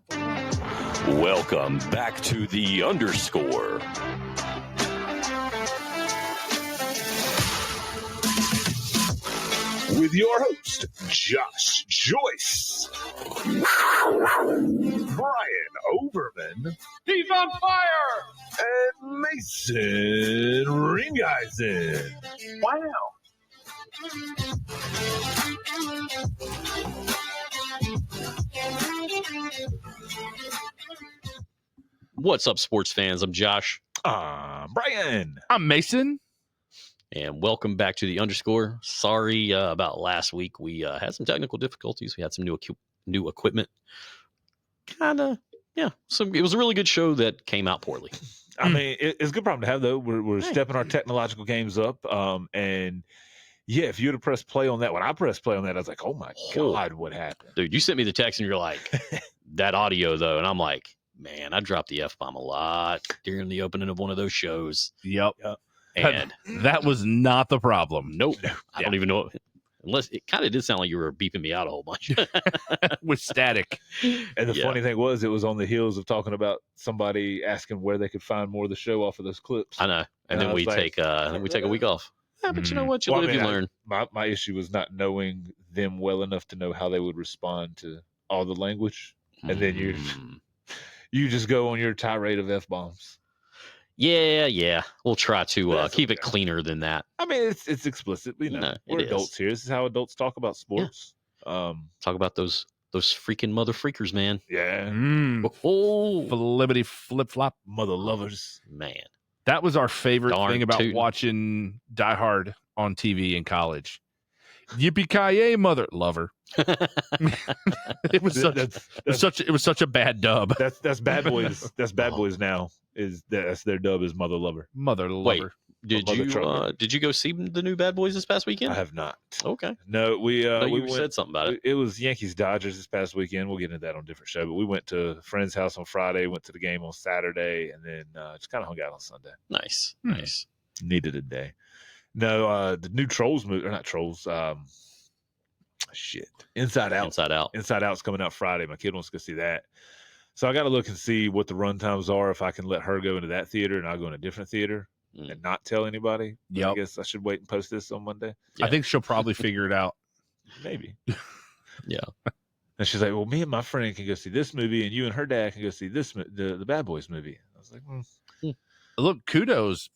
Welcome back to the Underscore. With your host, Josh Joyce, Brian Overman, He's on fire! and Mason Ringeisen. Wow. What's up, sports fans? I'm Josh. Brian. I'm Mason. And welcome back to the Underscore. Sorry about last week. We had some technical difficulties. We had some new equipment. So it was a really good show that came out poorly. I mean, it's a good problem to have, though. We're stepping our technological games up. And yeah, if you would have pressed play on that, when I pressed play on that, I was like, oh my God, what happened? Dude, you sent me the text and you're like, that audio, though. And I'm like, man, I dropped the F-bomb a lot during the opening of one of those shows. Yep. And That was not the problem. nope. I don't even know. Unless it kind of did sound like you were beeping me out a whole bunch. With static. And the funny thing was, it was on the heels of talking about somebody asking where they could find more of the show off of those clips. I know. And And then I we was like, take a week off. Yeah, but you know what? You live, you learn. My issue was not knowing them well enough to know how they would respond to all the language. And then you just go on your tirade of F-bombs. Yeah. We'll try to That's keep it okay. cleaner than that. I mean, it's explicit. You know, No, we're it is. adults here. This is how adults talk about sports. Talk about those freaking mother freakers, man. Yeah. Oh, Flippity flip flop. Mother lovers. man. That was our favorite Darn thing about tootin'. watching Die Hard on TV in college. Yippee-ki-yay, mother lover. It was such a bad dub. That's Bad Boys. That's Bad Boys now. That's their dub is Mother Lover. Mother Wait, lover. did you go see the new Bad Boys this past weekend? I have not. Okay. No, we You went, said something about it. It was Yankees Dodgers this past weekend. We'll get into that on a different show. But we went to a friend's house on Friday, went to the game on Saturday, and then just kind of hung out on Sunday. Nice. Needed a day. No, the new Trolls movie, or not Trolls. Inside Out. Inside Out. Inside Out's coming out Friday. My kid wants to go see that. So I got to look and see what the run times are, if I can let her go into that theater and I'll go in a different theater and not tell anybody. But I guess I should wait and post this on Monday. Yeah. I think she'll probably figure it out. Maybe. Yeah. And she's like, well, me and my friend can go see this movie and you and her dad can go see this, the Bad Boys movie. I was like, Look, kudos.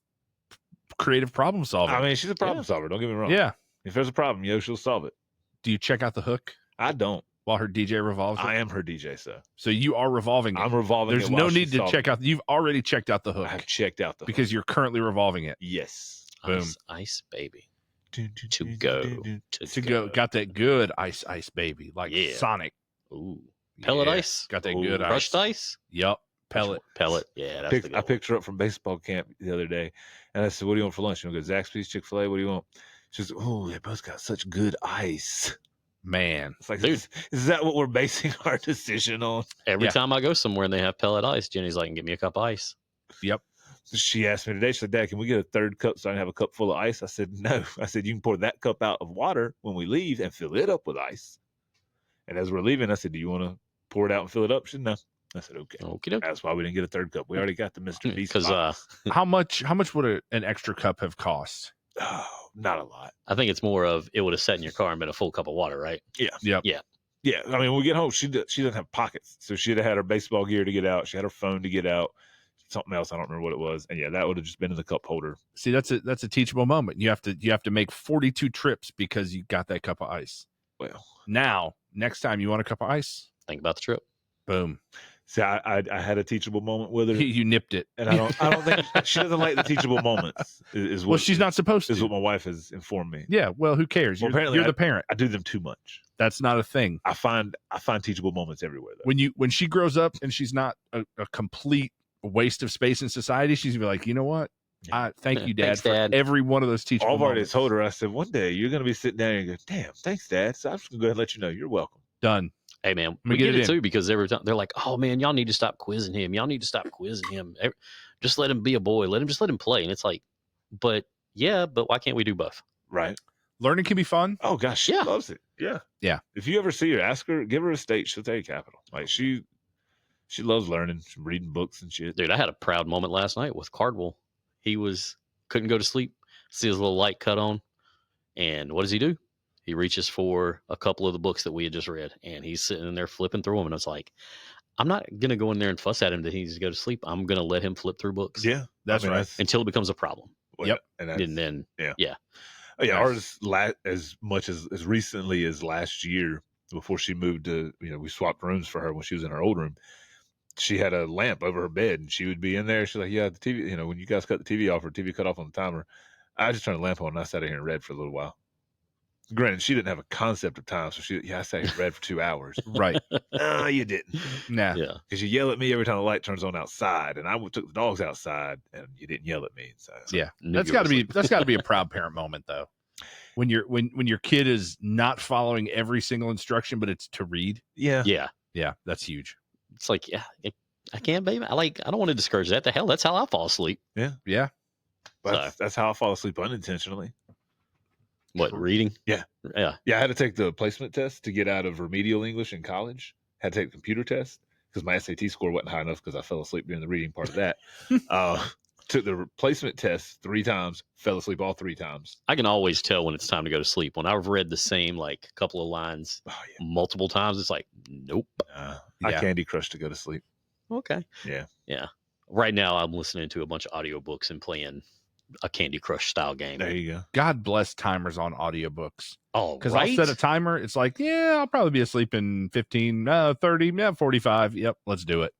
Creative problem solving. I mean, she's a problem solver. Don't get me wrong. Yeah. If there's a problem, she'll solve it. Do you check out the hook I don't. while her DJ revolves? I am her DJ, So you are revolving it. I'm revolving There's it no while need she's to solving check out. You've already checked out the it. hook I have checked out the because hook. you're currently revolving it. Yes. Boom. Ice baby. To To go. Got that good ice baby. Like Yeah. Sonic. Ooh. Pellet Yeah. ice? Got that Ooh. good Crushed ice. ice? Yup. Pellet. Pellet. Yeah, that's the good I one. picked her up from baseball camp the other day, and I said, "What do you want for lunch?" She goes, "Zaxby's, Chick-fil-A. What do you want?" She says, "Oh, they both got such good ice." Man. It's like, Dude. is that what we're basing our decision on? Every Yeah. time I go somewhere and they have pellet ice, Jenny's like, get me a cup of ice. Yep. She asked me today. She said, "Dad, can we get a third cup so I can have a cup full of ice?" I said, "No." I said, "You can pour that cup out of water when we leave and fill it up with ice." And as we're leaving, I said, "Do you want to pour it out and fill it up?" She said, "No." I said, "Okay." Okie That's why we didn't get a third cup. We already got the Mr. Beast. Because How much would an extra cup have cost? Oh, not a lot. I think it's more of it would have sat in your car and been a full cup of water, right? Yep. Yeah, I mean, when we get home, she doesn't have pockets, so she'd have had her baseball gear to get out. She had her phone to get out. Something else, I don't remember what it was, and yeah, that would have just been in the cup holder. See, that's a teachable moment. You have to make 42 trips because you got that cup of ice. Well, Now, next time you want a cup of ice, Think about the trip. boom. see, I had a teachable moment with her, You nipped it. and I don't think she doesn't like the teachable moments. Is what, Well, she's not supposed is to. what my wife has informed me. Yeah, well, who cares? Well, You're apparently the parent. I do them too much. That's not a thing. I find teachable moments everywhere, though. When she grows up and she's not a complete waste of space in society, she's gonna be like, you know what? Yeah. Thank you, Dad, Thanks, for Dad. every one of those teachable I've already moments. told her. I said, one day you're going to be sitting down and you go, "Damn, thanks, Dad." So I'm just going to go ahead and let you know you're welcome. Done. Hey, man, me we get get it it in. too because every time they're like, oh, man, y'all need to stop quizzing him. Y'all need to stop quizzing him. Just let him be a boy. Let him play. And it's like, but why can't we do both? Right. Learning can be fun. Oh gosh, she Yeah. loves it. Yeah. Yeah. If you ever see her, ask her, give her a state. She'll tell you capital. Like She loves learning, she's reading books and shit. Dude, I had a proud moment last night with Cardwell. He couldn't go to sleep. See his little light cut on. And what does he do? He reaches for a couple of the books that we had just read. And he's sitting in there flipping through them. And I was like, I'm not going to go in there and fuss at him that he needs to go to sleep. I'm going to let him flip through books. Yeah, That's right. Until it becomes a problem. Yep. And then, ours as much as recently as last year, before she moved to, we swapped rooms for her when she was in her old room. She had a lamp over her bed, and she would be in there. She's like, "Yeah, the TV. When you guys cut the TV off, or TV cut off on the timer, I just turned the lamp on, and I sat here and read for a little while." Granted, she didn't have a concept of time, so I sat here and read for 2 hours. Right. No, you didn't. Nah. yeah. Because you yell at me every time the light turns on outside, and I took the dogs outside, and you didn't yell at me. So Yeah. Knew That's you got to were be a proud parent moment though. When your kid is not following every single instruction, but it's to read. yeah, Yeah. That's huge. It's like, I can't, baby. I don't want to discourage that. The hell, that's how I fall asleep. Yeah. That's how I fall asleep unintentionally. What, reading? Yeah. Yeah. Yeah, I had to take the placement test to get out of remedial English in college. Had to take the computer test because my SAT score wasn't high enough because I fell asleep during the reading part of that. Took the replacement test 3 times, fell asleep all 3 times. I can always tell when it's time to go to sleep. When I've read the same couple of lines Oh, yeah. multiple times, it's like, nope. I Yeah. Candy Crush to go to sleep. Okay. Yeah. Yeah. Right now, I'm listening to a bunch of audiobooks and playing a Candy Crush style game. There you go. God bless timers on audiobooks. Oh, Because right. I'll set a timer. It's like, I'll probably be asleep in 15, 30, 45. Yep, let's do it.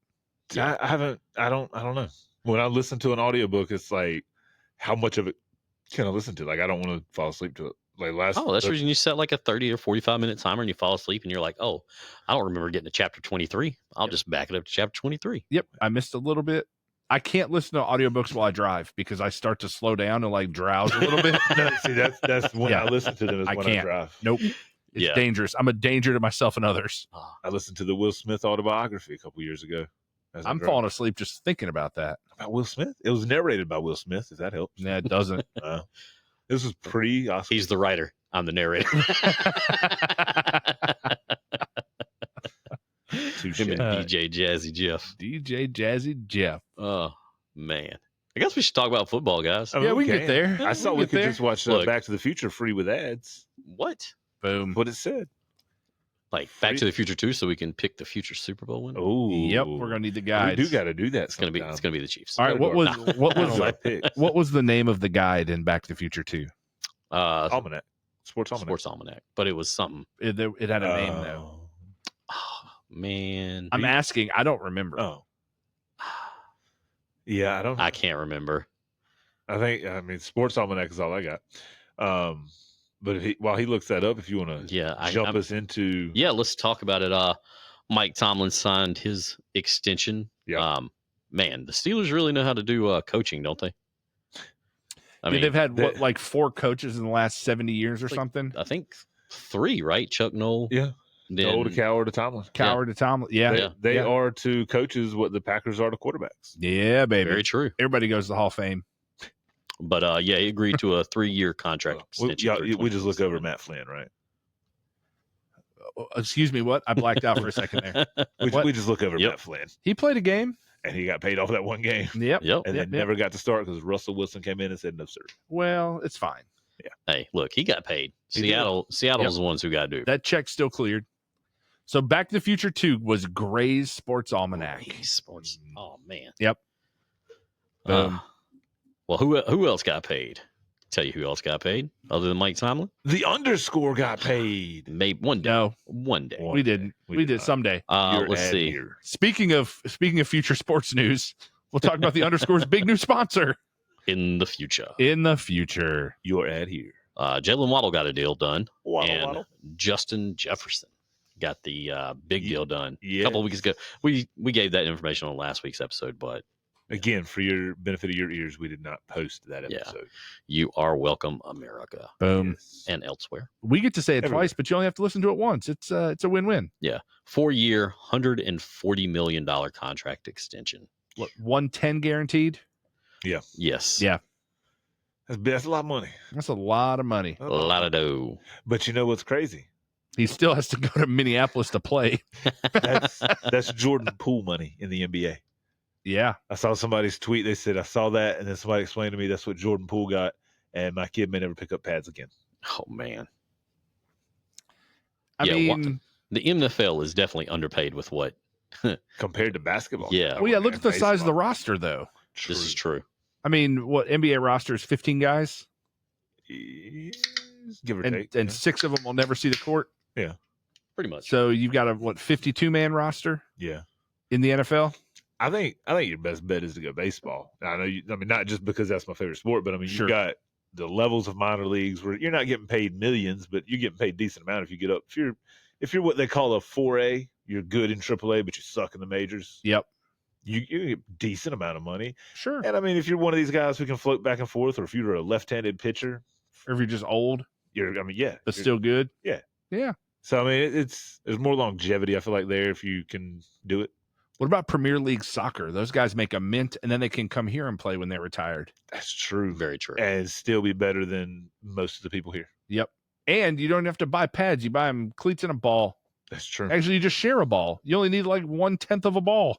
See, I don't know. When I listen to an audiobook, it's like, how much of it can I listen to? Like, I don't want to fall asleep to it. Like that's the reason you set like a 30 or 45-minute timer and you fall asleep and you're like, oh, I don't remember getting to chapter 23. I'll just back it up to chapter 23. Yep, I missed a little bit. I can't listen to audiobooks while I drive because I start to slow down and like drowse a little bit. No, see, that's when Yeah. I listen to them is I when I can't. drive. Nope. It's Yeah. dangerous. I'm a danger to myself and others. I listened to the Will Smith autobiography a couple years ago. as I'm driving. falling asleep just thinking about that. About Will Smith? It was narrated by Will Smith, if that helps. Yeah, it doesn't. This was pre-Oscar. He's the writer. I'm the narrator. Touche. Him and DJ Jazzy Jeff. DJ Jazzy Jeff. Oh, man. I guess we should talk about football, guys. I mean, Yeah, we can get there. I saw we get could there. just watch Look. Back to the Future free with ads. What? Boom. What it said. Like Back to the Future 2 so we can pick the future Super Bowl winner? Oh, Yep, we're gonna need the We guides. do got to do that. It's gonna be the Chiefs. All right, what was what I don't was like picks. what was the name of the guide in Back to the Future 2? Almanac, Sports Almanac. Sports Almanac, but it was something. It had a name though. Oh, man, I'm asking. I don't remember. Oh, yeah, I don't. I can't remember. I mean, Sports Almanac is all I got. But while he looks that up, if you want to Yeah, jump us into, Yeah, let's talk about it. Mike Tomlin signed his extension. Yeah. Man, the Steelers really know how to do coaching, don't they? I mean, they've had they- like 4 coaches in the last 70 years or Like- something. I think 3, right? Chuck Noll. yeah, Then, Noel to Coward to Tomlin. Coward to Tomlin. Yeah, They yeah. are to coaches what the Packers are to quarterbacks. Yeah, baby. very true. Everybody goes to the Hall of Fame. But yeah, he agreed to a 3-year contract extension. We just look over Matt Flynn, right? Excuse me, what? I blacked out for a second there. What? We just look over Yep. Matt Flynn, He played a game. and he got paid off that one game, Yep. Yep. and then never got to start because Russell Wilson came in and said no, sir. Well, it's fine. Hey, look, he got paid. He did. Seattle's Yep. the ones who got to do. That check still cleared. So Back to the Future 2 was Gray's Sports Almanac. Hey, sports. Oh man. Yep. Boom. Well, who else got paid? Tell you who else got paid other than Mike Tomlin? The underscore got paid. Maybe one day. No, One day. One we day. didn't. We We did did not. someday. Your Let's ad see. here. Speaking of future sports news, we'll talk about the underscore's big new sponsor In the future, in the future. Your ad here. Jalen Waddle got a deal done, Waddle, and waddle. Justin Jefferson got the big deal done Yeah. a couple of weeks ago. We gave that information on last week's episode, but Again, for your benefit of your ears, we did not post that Yeah. episode. you are welcome, America, Boom. Yes. and elsewhere. We get to say it Everywhere. twice, but you only have to listen to it once. It's a win-win. 4-year, $140 million contract extension. What, 110 guaranteed? Yes. Yeah. That's a lot of money. That's a lot of money. A lot of dough. But you know what's crazy? He still has to go to Minneapolis to play. That's Jordan Poole money in the NBA. Yeah. I saw somebody's tweet. They said, I saw that. And then somebody explained to me that's what Jordan Poole got. And my kid may never pick up pads again. Oh, man. I mean, the NFL is definitely underpaid with what? Compared to basketball. Yeah. well, yeah, look at the size of the baseball. roster, though. This is true. I mean, what NBA roster is 15 guys, Give or and take. 6 of them will never see the court. Pretty much. So you've got a 52-man roster Yeah. in the NFL. I think your best bet is to go baseball. I know not just because that's my favorite sport, but I mean Sure. you've got the levels of minor leagues where you're not getting paid millions, but you're getting paid a decent amount if you get up. If you're what they call a 4A, you're good in AAA, but you suck in the majors. Yep. You get a decent amount of money. Sure. And I mean, if you're one of these guys who can float back and forth, or if you're a left-handed pitcher, Or if you're just old, but but you're- still good. So I mean, there's more longevity. I feel like there if you can do it. What about Premier League soccer? Those guys make a mint, and then they can come here and play when they're retired. That's true, Very true. and still be better than most of the people here. Yep. And you don't have to buy pads. You buy them cleats and a ball. That's true. Actually, you just share a ball. You only need like 1/10 of a ball.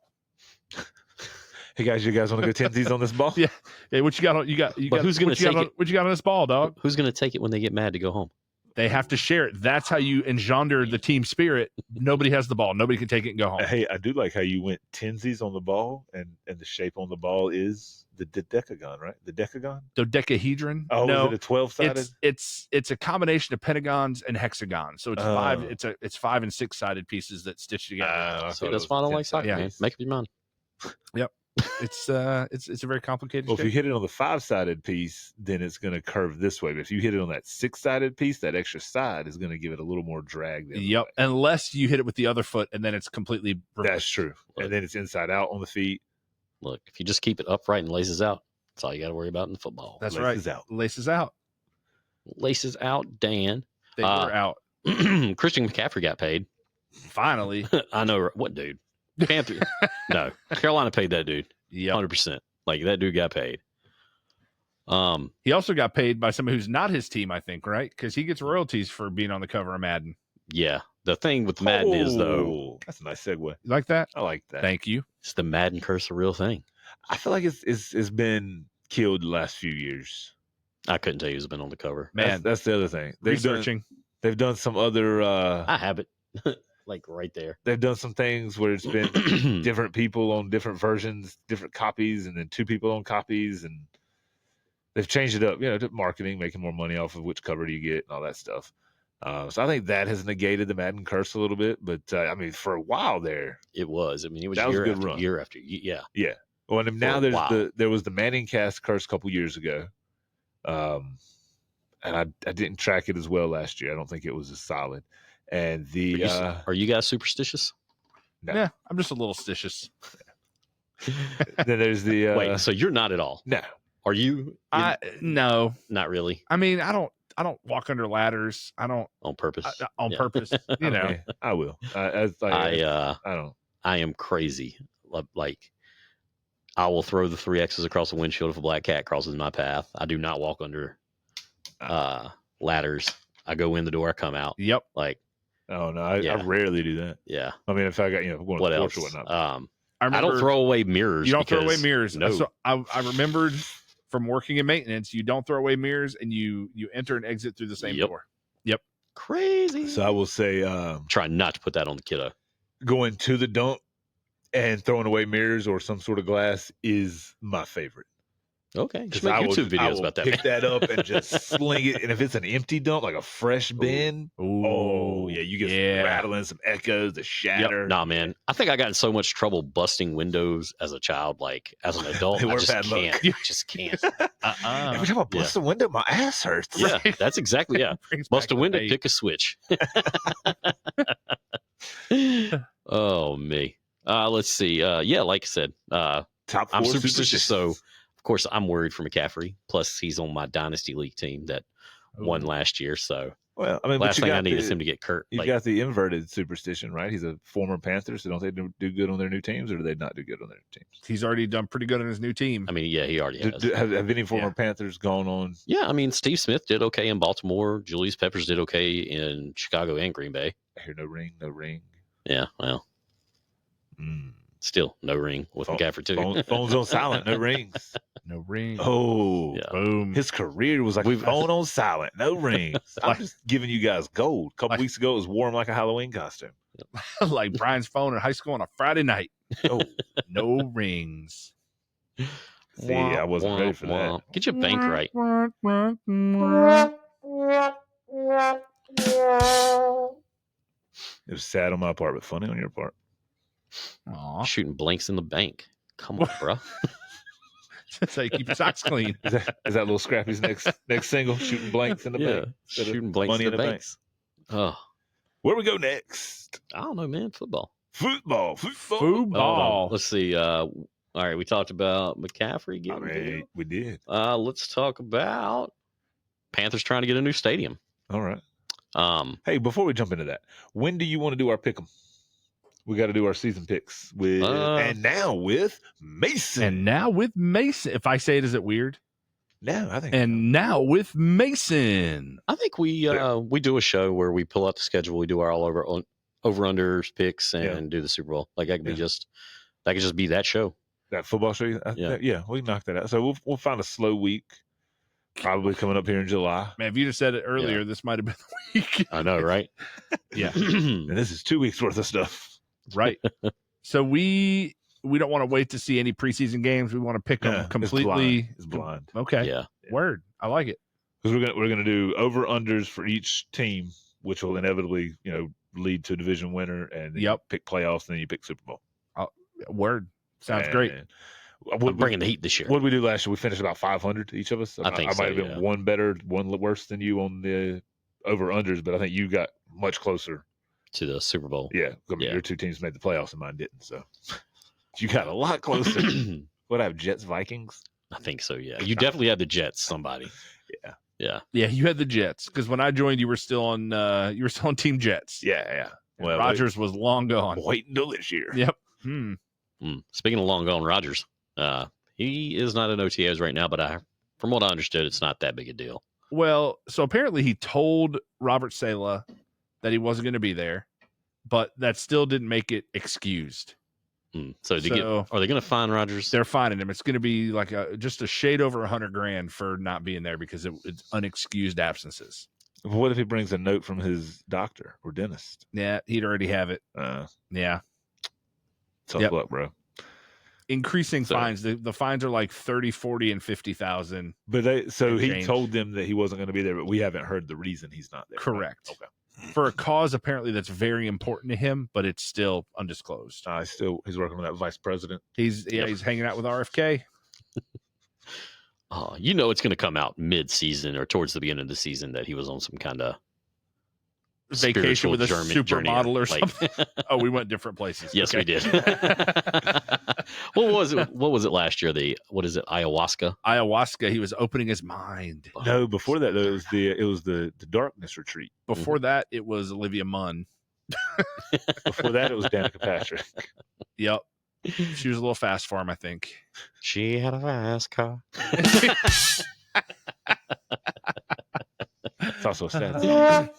Hey guys, you guys want to go tensies on this ball? Yeah. Hey, what you got on? You got. But who's gonna what you got take on, it? what you got on this ball, dog? Who's going to take it when they get mad to go home? They have to share it. That's how you engender the team spirit. Nobody has the ball. Nobody can take it and go home. Hey, I do like how you went tensies on the ball, and the shape on the ball is the decagon, right? The decagon. Dodecahedron. Oh, no, is it a 12-sided? it's a combination of pentagons and hexagons. So it's Oh. 5. It's 5 and 6 sided pieces that stitch together. I So thought it that's was why I don't like 10-sided. soccer, Yeah. man. Make up your mind. It's a very complicated. Well, if you shape. hit it on the 5-sided piece, then it's going to curve this way. But if you hit it on that 6-sided piece, that extra side is going to give it a little more drag. the other Yep. way. Unless you hit it with the other foot, and then it's completely. That's reversed. true. And then it's inside out on the feet. Look, if you just keep it upright and laces out, that's all you got to worry about in the football. That's Laces right. out. Laces out. Laces out, Dan. They were out. Christian McCaffrey got paid. Finally. I know. What dude? Panther. No. Carolina paid that dude. Yep. 100%. Like, that dude got paid. He also got paid by someone who's not his team, I think, right? Because he gets royalties for being on the cover of Madden. Yeah. The thing with Madden is, though, Oh, that's a nice segue. You like that? I like that. Thank you. it's the Madden curse, a real thing. I feel like it's been killed the last few years. I couldn't tell you who's been on the cover. Man, That's the other thing. researching. They've done some other. I have it. Like, right there. They've done some things where it's been different people on different versions, different copies, and then 2 people on copies, and they've changed it up. To marketing, making more money off of which cover do you get, and all that stuff. So I think that has negated the Madden curse a little bit. But I mean, for a while there, It was. I mean, it was That was a year good after run. year after year. Yeah. well, and now a while. there was the Manning cast curse a couple years ago, and I didn't track it as well last year. I don't think it was as solid. And the Are you guys superstitious? no. Yeah, I'm just a little stitious. then there's the Wait, so you're not at all? no. Are you? No. Not really. I mean, I don't walk under ladders. I don't On purpose. on Yeah. purpose. You know. Okay, I will. I don't. I am crazy. Like, I will throw the 3 X's across the windshield if a black cat crosses my path. I do not walk under ladders. I go in the door, I come out. Yep. Like, Oh no, I Yeah. rarely do that. yeah. I mean, if I got going What to the else? porch or whatnot. I I remember don't throw away mirrors. You don't throw away because- mirrors. No. So I remembered from working in maintenance, you don't throw away mirrors, and you enter and exit through the same Yep. door. Crazy. So I will say, Try not to put that on the kiddo. going to the dump and throwing away mirrors or some sort of glass is my favorite. Okay. You 'Cause should make I will- YouTube I videos will about that. Pick that up and just sling it. And if it's an empty dump, like a fresh bin, oh yeah, you get some rattling, some echoes, the shatter. Nah, man. I think I got in so much trouble busting windows as a child. Like, as an adult, They I were just bad luck. can't. I just can't. Every time I bust the window, my ass hurts. Yeah, that's exactly, yeah. Brings back Bust a the window, pain. pick a switch. Oh, me. Let's see. Yeah, like I said, Top 4 I'm superstitious, so superstitions. of course I'm worried for McCaffrey. Plus, he's on my dynasty league team that won last year. So Well, I mean, Last but thing you I got need is the, him to get Kurt. you've Like, got the inverted superstition, right? He's a former Panther, so don't they do good on their new teams, or do they not do good on their teams? He's already done pretty good on his new team. I mean, yeah, he already has. Have any former Yeah. Panthers gone on? Yeah, I mean, Steve Smith did okay in Baltimore. Julius Peppers did okay in Chicago and Green Bay. I hear no ring, no ring. Yeah, well, Mm. still no ring with McCaffrey too. Phones on silent, no rings. No ring. Oh, Yeah. Boom. his career was like We've- phone on silent, no rings. I'm just giving you guys gold. A couple weeks ago, it was warm like a Halloween costume. Like Brian's phone in high school on a Friday night. Oh, No rings. see, I wasn't ready for that. Get your bank right. It was sad on my part, but funny on your part. Aw. Shooting blanks in the bank. Come on, bro. That's how you keep your socks clean. Is that little Scrappy's next single? Shooting blanks in the bank. instead of Shooting blanks money in the bank. banks. Oh, Where we go next? I don't know, man. Football. Football. Football. Let's see. All right, we talked about McCaffrey I getting mean, deal. we did. Let's talk about Panthers trying to get a new stadium. All right. Um, Hey, before we jump into that, when do you want to do our pick 'em? We got to do our season picks with, and now with Mason. And now with Mason. If I say it, is it weird? No, I think. And now with Mason. I think we do a show where we pull out the schedule. We do our all over unders picks and Yeah. do the Super Bowl. Like that could be Yeah. that could just be that show. that football show. Yeah. We can knock that out. So we'll find a slow week, probably coming up here in July. Man, if you just said it earlier, this might have been the week. I know, right? Yeah. And this is 2 weeks worth of stuff. Right. So we don't want to wait to see any preseason games. We want to pick them Yeah, completely. It's blind. Okay. Yeah. Word. I like it. Because we're gonna do over unders for each team, which will inevitably lead to a division winner, and then you pick playoffs, and then you pick Super Bowl. Word. Sounds great. And I'm bringing the heat this year. What did we do last year? We finished about 500 each of us. I think I might have so, been yeah. one better, one worse than you on the over unders, but I think you got much closer. To the Super Bowl. Yeah, I mean, Yeah. your two teams made the playoffs and mine didn't. So you got a lot closer. What I have Jets Vikings. I think so. Yeah, you definitely had the Jets. Somebody. Yeah. Yeah. Yeah, you had the Jets because when I joined, you were still on Team Jets. Yeah. And Well, Rodgers was long gone. wait until this year. Yep. Speaking of long gone Rodgers, he is not in OTAs right now, but from what I understood, it's not that big a deal. Well, so apparently he told Robert Saleh that he wasn't going to be there, but that still didn't make it excused. So are they going to fine Rodgers? They're fining him. It's going to be like just a shade over $100,000 for not being there because it's unexcused absences. What if he brings a note from his doctor or dentist? Yeah, he'd already have it. Yeah. Tough luck, bro. Increasing fines. The fines are like 30, 40, and 50,000. But he change. told them that he wasn't going to be there, but we haven't heard the reason he's not there. Correct. Right? Okay. For a cause apparently that's very important to him, but it's still undisclosed. He's working with that vice president. He's hanging out with RFK. Oh, it's going to come out mid-season or towards the beginning of the season that he was on some kind of Vacation with a supermodel or like- something. Oh, we went different places. Yes, Okay. we did. What was it last year? What is it? Ayahuasca. Ayahuasca. He was opening his mind. No, before that though, it was the darkness retreat. Before that, it was Olivia Munn. Before that, it was Danica Patrick. Yep. She was a little fast for him, I think. She had a fast car. It's also a sad song.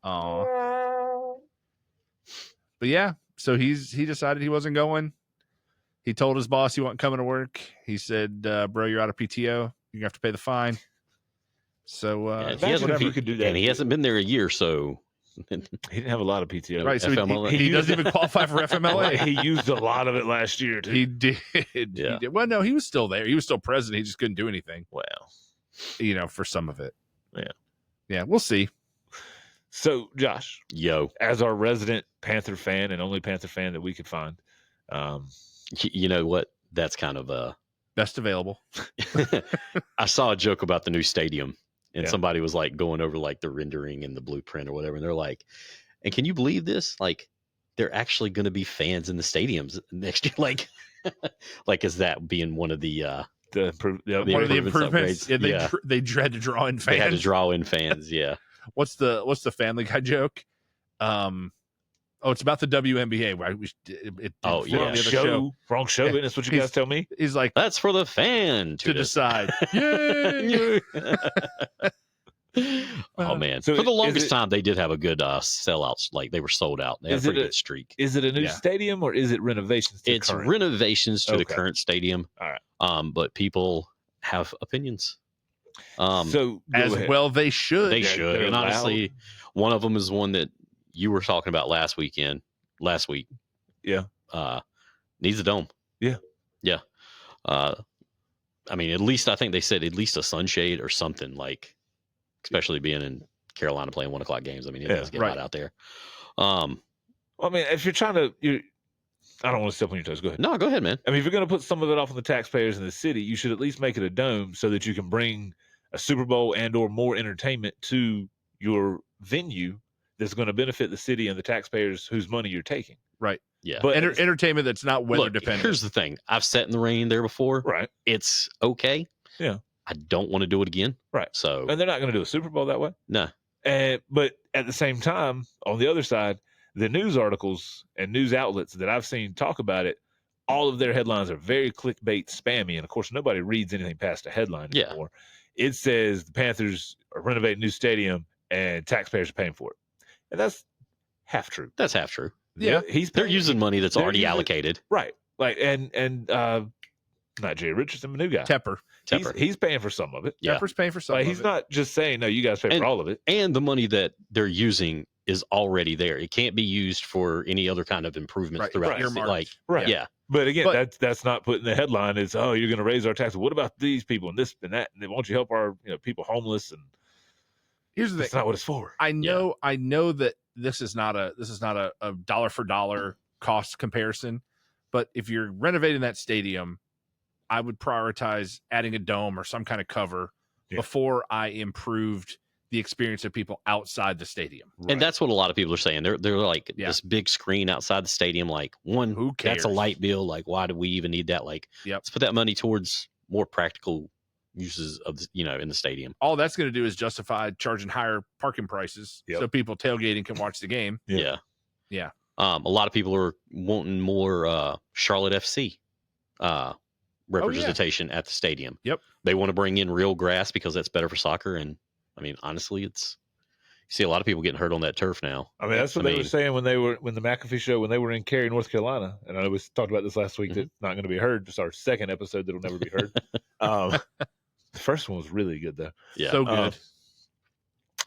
Oh. But yeah, so he decided he wasn't going. He told his boss he wasn't coming to work. He said, "Bro, you're out of PTO. You're gonna have to pay the fine." So Imagine if he could do that. And he hasn't been there a year, so He didn't have a lot of PTO. right. So FMLA. he doesn't even qualify for FMLA. He used a lot of it last year too. He did. Yeah. He did. Well, no, he was still there. He was still president. He just couldn't do anything. Well, For some of it. Yeah. Yeah, we'll see. So Josh, yo, as our resident Panther fan and only Panther fan that we could find, you know what? That's kind of Best available. I saw a joke about the new stadium, and Yeah. somebody was like going over like the rendering and the blueprint or whatever, and they're like, "And can you believe this? Like, they're actually going to be fans in the stadiums next year." Like is that being one of the The improve, the The One of the improvements, improvements. Yeah, upgrades. they had to draw in They had to fans. draw in fans. Yeah. What's the Family Guy joke? Oh, it's about the WNBA. Where it Oh, fit yeah. on wrong the other show. Wrong show. Yeah. And that's what you He's- guys tell me. He's like That's for the fan to decide. decide. Yay! Oh man! So For the is longest it- time, they did have a good sellouts. Like they were sold out. They had a Is it pretty a- good streak. Is it a new Yeah. stadium or is it renovations to It's current? renovations to the Okay. current stadium. All right. But people have opinions. So go As ahead. well they should. They Yeah, should. they're And honestly, one of them is one that you were talking about last week. Yeah. Needs a dome. Yeah. Yeah. I mean, at least I think they said at least a sunshade or something, like, especially being in Carolina playing 1 o'clock games. I mean, it Yeah, does get right. hot out there. Well, I mean, if you're trying to, I don't want to step on your toes. Go ahead. No, go ahead, man. I mean, if you're going to put some of it off on the taxpayers in the city, you should at least make it a dome so that you can bring a Super Bowl and/or more entertainment to your venue that's going to benefit the city and the taxpayers whose money you're taking. Yeah. But Entertainment that's not weather Look, dependent. here's the thing. I've sat in the rain there before. right, It's okay. Yeah. I don't want to do it again. Right. So, and they're not going to do a Super Bowl that way. no. But at the same time, on the other side, the news articles and news outlets that I've seen talk about it, all of their headlines are very clickbait, spammy, and of course, nobody reads anything past a headline Yeah. anymore. It says the Panthers are renovating a new stadium and taxpayers are paying for it, and that's half true. That's half true. Yeah. They're They're using money that's they're already using- allocated. right, like and not Jerry Richardson, the new guy. Tepper. He's paying for some of it. Yeah. Tepper's paying for some Like, of he's it. not just saying no, you guys pay And- for all of it. And the money that they're using is already there. It can't be used for any other kind of improvements Right, throughout right. the city. Earmarked. Like, Right. yeah. But again, But- that's not putting the headline is, oh, you're going to raise our taxes. What about these people and this and that? And then won't you help our people homeless? And Here's the that's thing. not what it's for. I know that this is not a dollar for dollar cost comparison, but if you're renovating that stadium, I would prioritize adding a dome or some kind of cover Yeah. before I improved the experience of people outside the stadium. And that's what a lot of people are saying. They're like Yeah. this big screen outside the stadium. Like, one, Who that's a cares? light bill. Like, why do we even need that? Like, Yep. let's put that money towards more practical uses of in the stadium. All that's going to do is justify charging higher parking prices Yep. so people tailgating can watch the game. Yeah. Yeah. Yeah. A lot of people are wanting more Charlotte FC representation at the stadium. Yep. They want to bring in real grass because that's better for soccer. And I mean, honestly, you see a lot of people getting hurt on that turf now. I mean, that's what I they were mean- saying when the McAfee show, when they were in Cary, North Carolina. And I know we talked about this last week. Mm-hmm. That's not going to be heard. Just our second episode that'll never be heard. The first one was really good, though. Yeah. So good.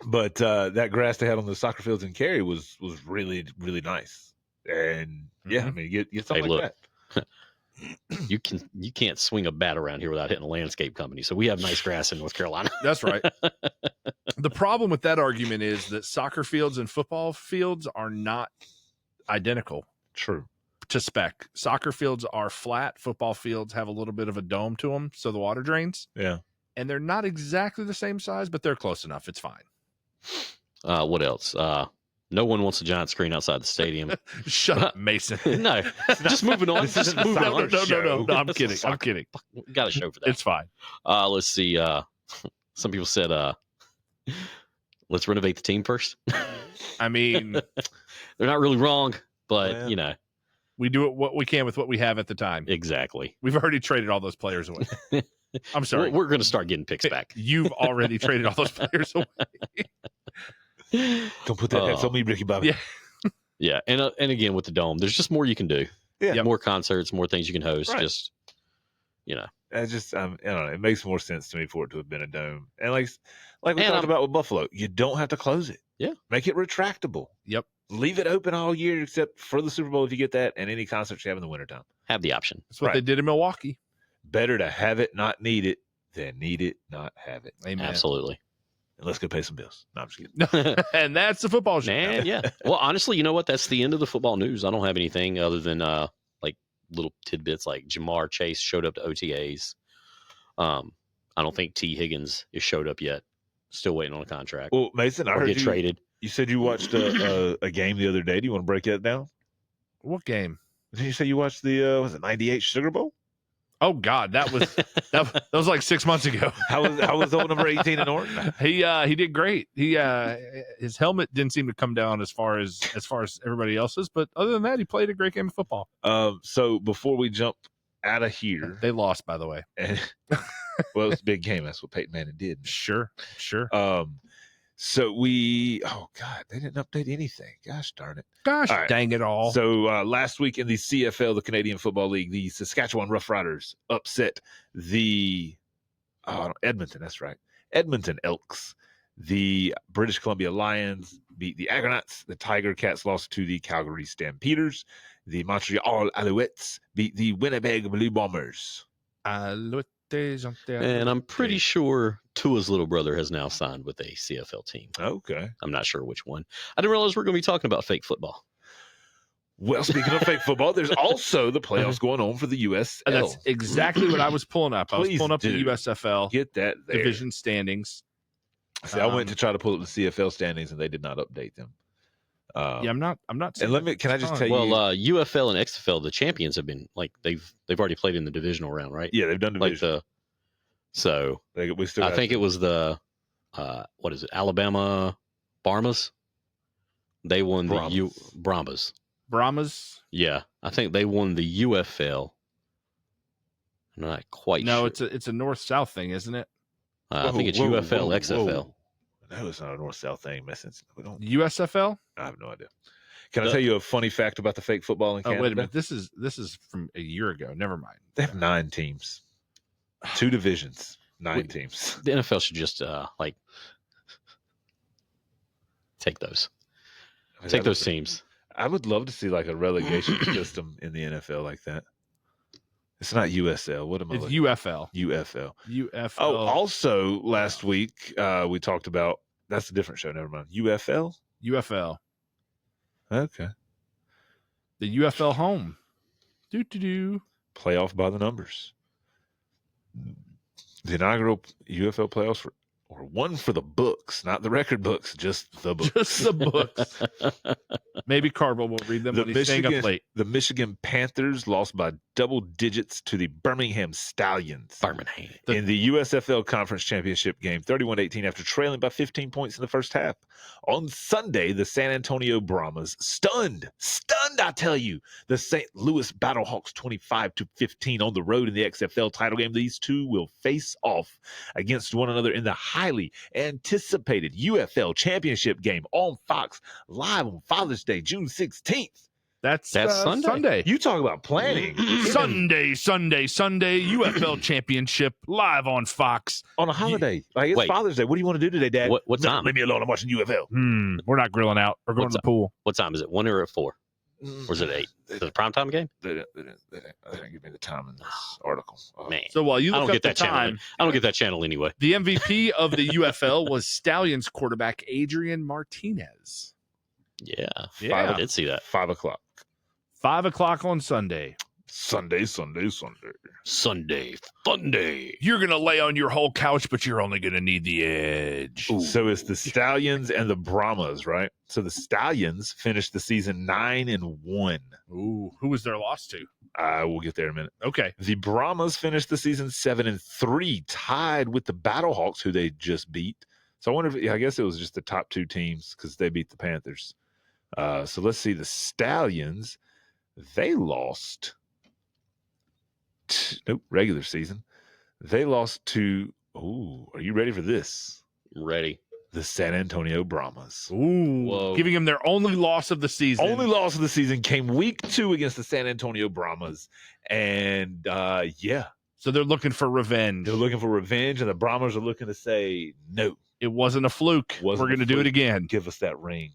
But that grass they had on the soccer fields in Cary was really, really nice. And yeah, I Mhm. mean, get something Hey, like look. that. you can't swing a bat around here without hitting a landscape company. So we have nice grass in North Carolina. That's right. The problem with that argument is that soccer fields and football fields are not identical True. to spec. Soccer fields are flat. Football fields have a little bit of a dome to them, so the water drains. Yeah. And they're not exactly the same size, but they're close enough. It's fine. What else? No one wants a giant screen outside the stadium. Shut up, Mason. No, just moving on. This Just isn't a moving soccer on. show. No, I'm This is kidding. I'm soccer. kidding. We got a show for that. It's fine. Let's see. Some people said, let's renovate the team first. I mean, They're not really wrong, but Well. we do it what we can with what we have at the time. exactly. We've already traded all those players away. I'm sorry. We're going to start getting picks back. You've already traded all those players away. Don't put that X on me, Ricky Bobby. Yeah. Yeah, and again with the dome, there's just more you can do. Yeah. Yep. More concerts, more things you can host. Right. Just I just, I don't know. It makes more sense to me for it to have been a dome. And like we And talked I'm- about with Buffalo, you don't have to close it. Yeah. Make it retractable. Yep. Leave it open all year except for the Super Bowl if you get that and any concerts you have in the wintertime. have the option. That's what Right. they did in Milwaukee. Better to have it, not need it, than need it, not have it. Amen. Absolutely. And let's go pay some bills. No, I'm just kidding. And that's the football show. Man, yeah. Well, honestly, you know what? That's the end of the football news. I don't have anything other than like little tidbits like Jamar Chase showed up to OTAs. I don't think T. Higgins is showed up yet. Still waiting on a contract. Well, Mason, I Or heard get you, traded. you said you watched a game the other day. Do you want to break that down? What game? Did you say you watched the, was it 98 Sugar Bowl? Oh God, that was like 6 months ago. How was old number 18 in Orton? He did great. His helmet didn't seem to come down as far as everybody else's, but other than that, he played a great game of football. So before we jump out of here, They lost, by the way. and, well, it was a big game. That's what Peyton Manning did. Sure. So God, they didn't update anything. Gosh darn it. Gosh, All right. dang it all. So last week in the CFL, the Canadian Football League, the Saskatchewan Roughriders upset the Edmonton. That's right, Edmonton Elks. The British Columbia Lions beat the Argonauts. The Tiger Cats lost to the Calgary Stampeders. The Montreal Alouettes beat the Winnipeg Blue Bombers. And I'm pretty sure Tua's little brother has now signed with a CFL team. Okay. I'm not sure which one. I didn't realize we're going to be talking about fake football. Well, speaking of fake football, there's also the playoffs going on for the USL. And that's exactly what I was pulling up. I was Please pulling up do. the USFL Get that there. division standings. See, I went to try to pull up the CFL standings, and they did not update them. I'm not. And can I just tell you? Well, UFL and XFL, the champions have been like they've already played in the divisional round, right? Yeah, they've done Like division. We still. I think it was the what is it? Alabama Brahmas. They won the Brahmas. Brahmas. Yeah, I think they won the UFL. I'm not quite sure. No, it's a north-south thing, isn't it? I think it's UFL, XFL. No, it's not a north-south thing, messing. We don't. USFL. I have no idea. Can I tell you a funny fact about the fake football in Canada? Oh, wait a minute. This is from a year ago. Never mind. They have 9 teams, 2 divisions, 9 teams. The NFL should just take those teams. I would love to see like a relegation system in the NFL like that. It's not USL. What am I? It's looking? UFL. UFL. UFL. Oh, also last week we talked about that's a different show. Never mind. UFL. UFL. Okay. The UFL home. Do. Playoff by the numbers. The inaugural UFL playoffs were one for the books, not the record books, just the books. Just the books. Maybe Cardwell will read them when he's staying up late. The Michigan Panthers lost by double digits to the Birmingham Stallions. In the USFL Conference Championship game, 31-18 after trailing by 15 points in the first half. On Sunday, the San Antonio Brahmas stunned, I tell you, the St. Louis Battlehawks 25-15 on the road in the XFL title game. These two will face off against one another in the highly anticipated UFL Championship game on Fox live on Father's Day, June 16th. That's Sunday. You talk about planning. Sunday, UFL Championship live on Fox. On a holiday. Like, it's Father's Day. What do you want to do today, Dad? What time? Leave me alone. I'm watching UFL. We're not grilling out. We're going to the pool. What time is it? 1 or at 4? Or is it 8? Is it a primetime game? They didn't give me the time in this article. Man. So while you I look don't up get the that time, channel. I don't get that channel anyway. the MVP of the UFL was Stallions quarterback Adrian Martinez. Yeah. Yeah. I did see that. 5 o'clock. 5 o'clock on Sunday. Sunday. Sunday. Funday. You're going to lay on your whole couch, but you're only going to need the edge. Ooh. So it's the Stallions and the Brahmas, right? So the Stallions finished the season 9-1. Ooh, who was their loss to? We'll get there in a minute. Okay. The Brahmas finished the season 7-3, tied with the Battlehawks, who they just beat. So I wonder if, I guess it was just the top 2 teams because they beat the Panthers. So let's see. The Stallions, they lost. Regular season. They lost to, are you ready for this? Ready. The San Antonio Brahmas. Ooh. Whoa. Giving them their only loss of the season. Only loss of the season came week 2 against the San Antonio Brahmas. And So they're looking for revenge. they're looking for revenge, and the Brahmas are looking to say, no, It wasn't a fluke. Wasn't We're a going to do it fluke. again. give us that ring.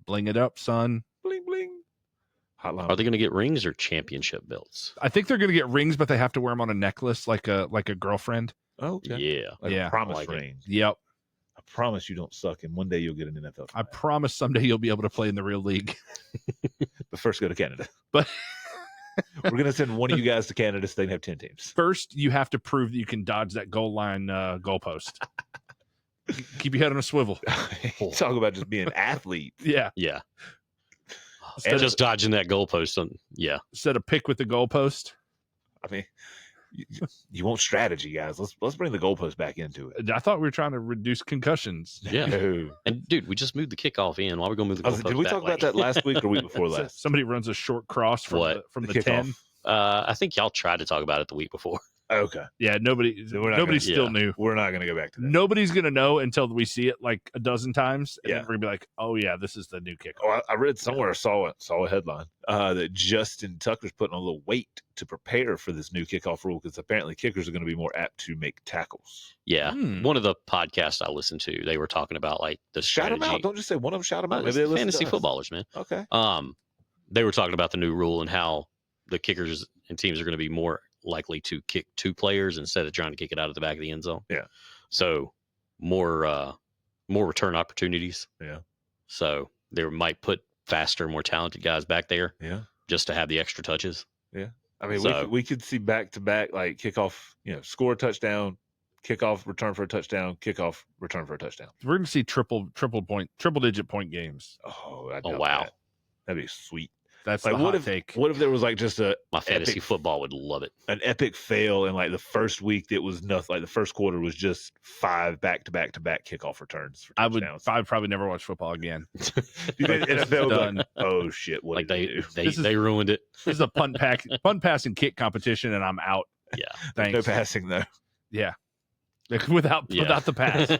Bling it up, son. Bling, bling. Hotline. Are they going to get rings or championship belts? I think they're going to get rings, but they have to wear them on a necklace like a girlfriend. Okay. Yeah. Like Yeah. a promise I like it. ring. Yep. I promise you don't suck, and one day you'll get an NFL. I flag. promise someday you'll be able to play in the real league. But first, go to Canada. But We're going to send one of you guys to Canada so they can have 10 teams. first, you have to prove that you can dodge that goal line goalpost. Keep your head on a swivel. Talk about just being an athlete. Yeah. Yeah. Instead, Just dodging that goalpost. Yeah. instead of pick with the goalpost. I mean, You want strategy, guys. Let's bring the goalpost back into it. I thought we were trying to reduce concussions. Yeah. No. And dude, we just moved the kickoff in. Why are we gonna move the I was- goalpost did we that talk way? about that last week or week before So- last? Somebody runs a short cross from What? the kickoff. 10. I think y'all tried to talk about it the week before. Okay. Yeah, nobody So we're not nobody gonna- still yeah. knew. We're not going to go back to that. Nobody's gonna know until we see it like a dozen times, and Yeah. then we're gonna be like, "Oh yeah, this is the new kickoff." Oh, I read somewhere, saw a headline that Justin Tucker's putting on a little weight to prepare for this new kickoff rule because apparently kickers are going to be more apt to make tackles. Yeah. Hmm. One of the podcasts I listened to, they were talking about like the Shout them strategy. out. Don't just say one of them. Shout them out. Well, Maybe they it's listen to fantasy us. footballers, man. Okay. They were talking about the new rule and how the kickers and teams are going to be more likely to kick two players instead of trying to kick it out of the back of the end zone. Yeah. So more return opportunities. Yeah. So they might put faster, more talented guys back there Yeah. just to have the extra touches. I mean, So- we could see back to back like kickoff, score a touchdown, kickoff, return for a touchdown, kickoff, return for a touchdown. We're gonna see triple digit point games. Oh, I Oh, doubt wow. that. That'd be sweet. That's Like, the what hot if take. what if there was like just My fantasy Epic. football would love it. an epic fail in like the first week that was nothing? Like the first quarter was just 5 back-to-back kickoff returns for I would touchdowns. probably never watch football again. You think NFL would be Done. like, oh shit, what Like did they do? they, This is- they ruined it. This is a punt pass and kick competition, and I'm out. Yeah. Thanks. No passing though. Yeah, without the pass.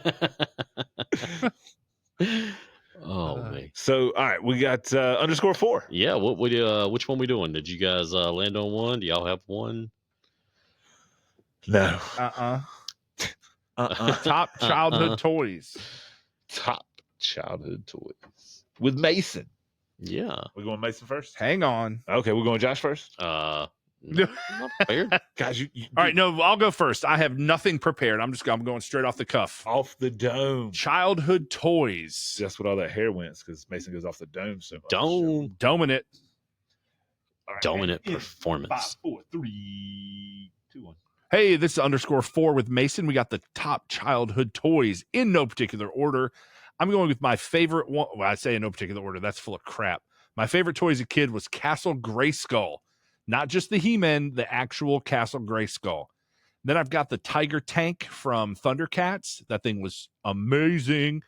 Oh man. So all right, we got _4. Yeah, which one we doing? Did you guys land on one? Do y'all have one? No. Top childhood toys. Top childhood toys with Mason. Yeah. We're going Mason first. Hang on. Okay, we're going Josh first. No, not fair. Guys, you All right, no, I'll go first. I have nothing prepared. I'm going straight off the cuff. off the dome. Childhood toys. That's what all that hair went because Mason goes off the dome so much. Don't Doming it. All right, dominant in performance. 5, 4, 3, 2, 1. Hey, this is _4 with Mason. We got the top childhood toys in no particular order. I'm going with my favorite one. Well, I say in no particular order. That's full of crap. My favorite toy as a kid was Castle Grayskull. Not just the He-Man, the actual Castle Grayskull. Then I've got the Tiger Tank from Thundercats. That thing was amazing.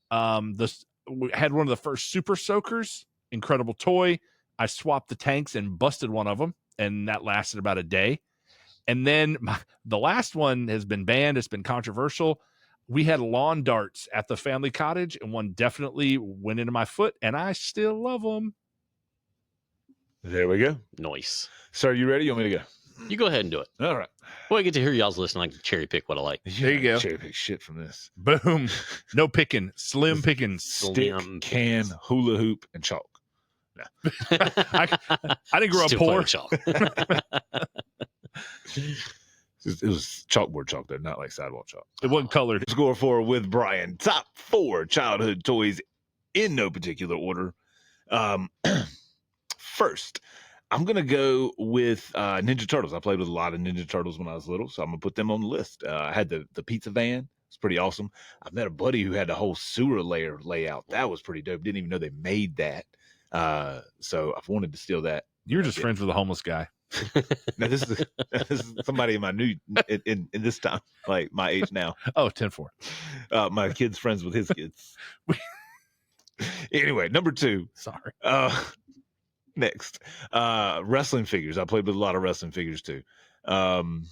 We had one of the first Super Soakers. Incredible toy. I swapped the tanks and busted one of them, and that lasted about a day. And then the last one has been banned. It's been controversial. We had lawn darts at the family cottage, and one definitely went into my foot, and I still love them. There we go. Nice. Sir, you ready? You want me to go? You go ahead and do it. All right. Well, I get to hear y'all's list and I can cherry pick what I like. There you go. Cherry pick shit from this. Boom. No picking. Slim pickings. Stick, Slim can, pickings. hula hoop, and chalk. I didn't grow up Still poor. playing chalk. It was chalkboard chalk, though, not like sidewalk chalk. It wasn't colored. _4 with Brian. Top 4 childhood toys in no particular order. First, I'm going to go with Ninja Turtles. I played with a lot of Ninja Turtles when I was little, so I'm going to put them on the list. I had the pizza van. It's pretty awesome. I met a buddy who had the whole sewer layout. That was pretty dope. Didn't even know they made that. So I've wanted to steal that. You were just Yeah. friends with a homeless guy. Now, this is somebody in my in this time, like my age now. Oh, 10-4. My kid's friends with his kids. Anyway, number 2. Sorry. Next, wrestling figures. I played with a lot of wrestling figures too. And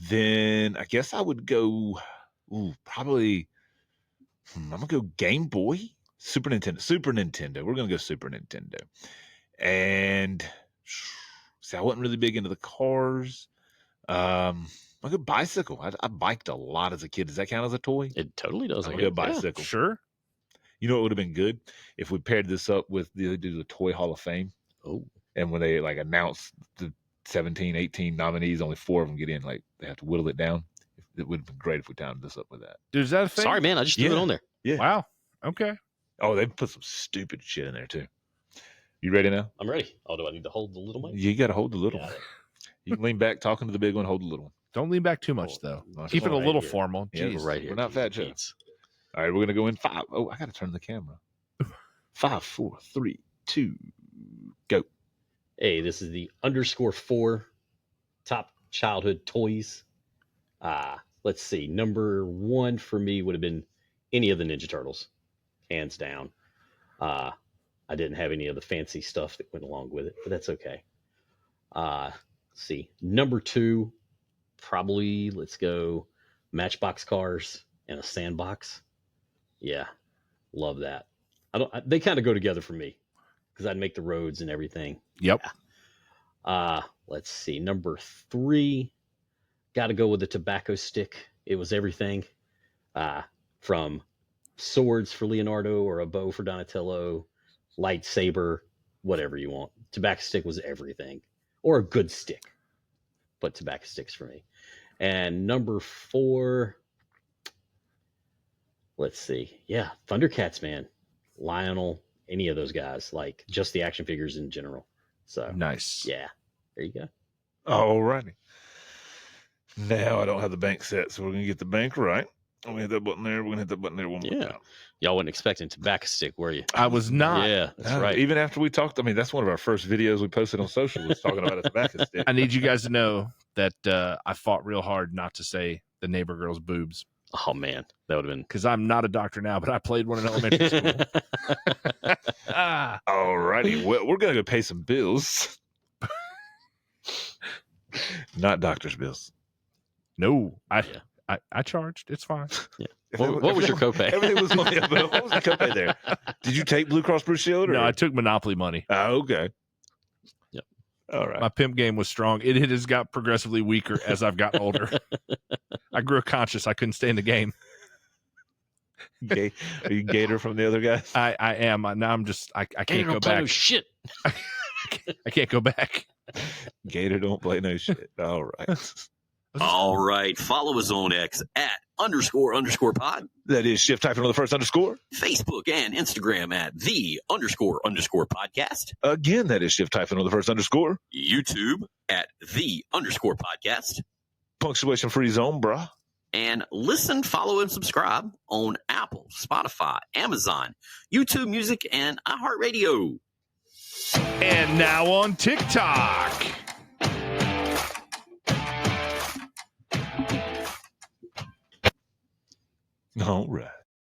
then I guess I would go. Probably. I'm gonna go Game Boy, Super Nintendo. We're gonna go Super Nintendo. And see, I wasn't really big into the cars. I'm gonna go bicycle. I biked a lot as a kid. Does that count as a toy? It totally does. I'm I gonna go guess. Yeah. bicycle. Sure. You know what would have been good if we paired this up with the Toy Hall of Fame. Oh, And when they like announce the 17, 18 nominees, only 4 of them get in. Like they have to whittle it down. It would have been great if we timed this up with that. Dude, is that a thing? sorry, man. I just threw it Yeah. on there. Wow. Okay. Oh, they put some stupid shit in there too. You ready now? I'm ready. Oh, do I need to hold the little mic? You got to hold the little Got one. it. You can lean back, talking to the big one, hold the little one. Don't lean back too much, Oh, though. no, Keep it a come on, little right here. formal. Yeah, Jeez. Right here. We're not fat, Joe. All right, we're gonna go in 5. Oh, I got to turn the camera. 5, 4, 3, 2, go. Hey, this is the _4 top childhood toys. Let's see. Number 1 for me would have been any of the Ninja Turtles, hands down. I didn't have any of the fancy stuff that went along with it, but that's okay. Let's see. Number 2, probably let's go Matchbox cars and a sandbox. Yeah, love that. They kind of go together for me because I'd make the roads and everything. Yep. Let's see. Number 3, got to go with the tobacco stick. It was everything, from swords for Leonardo or a bow for Donatello, lightsaber, whatever you want. Tobacco stick was everything, or a good stick, but tobacco sticks for me. And number 4, let's see. Yeah, Thundercats, man. Lionel, any of those guys, like just the action figures in general. So Nice. yeah, there you go. All righty. Now I don't have the bank set, so we're gonna get the bank right. I'm gonna hit that button there. We're gonna hit that button there one more Yeah. time. Y'all wasn't expecting tobacco stick, were you? I was not. Yeah, that's No, right. Even after we talked, I mean, that's one of our first videos we posted on social was talking about a tobacco stick. I need you guys to know that I fought real hard not to say the neighbor girl's boobs Oh man, that would have been. because I'm not a doctor now, but I played one in elementary school. All righty. Well, we're gonna go pay some bills. Not doctor's bills. No, Yeah. I charged. It's fine. What was your copay? Everything was money. But what was the copay there? Did you take Blue Cross Blue Shield? Or? No, I took Monopoly money. Oh, okay. Yep. All right. My pimp game was strong. It has got progressively weaker as I've gotten older. I grew conscious. I couldn't stay in the game. Are you Gator from the other guys? I am. Now I'm just, I can't Gator go don't play no back. shit. I can't go back. Gator don't play no shit. All right. All right. Follow us on X at __pod. That is shift typing on the first underscore. Facebook and Instagram at __ podcast. Again, that is shift typing on the first underscore. YouTube at __ podcast. Punctuation free zone, bruh. And listen, follow, and subscribe on Apple, Spotify, Amazon, YouTube Music, and iHeartRadio. And now on TikTok. All right.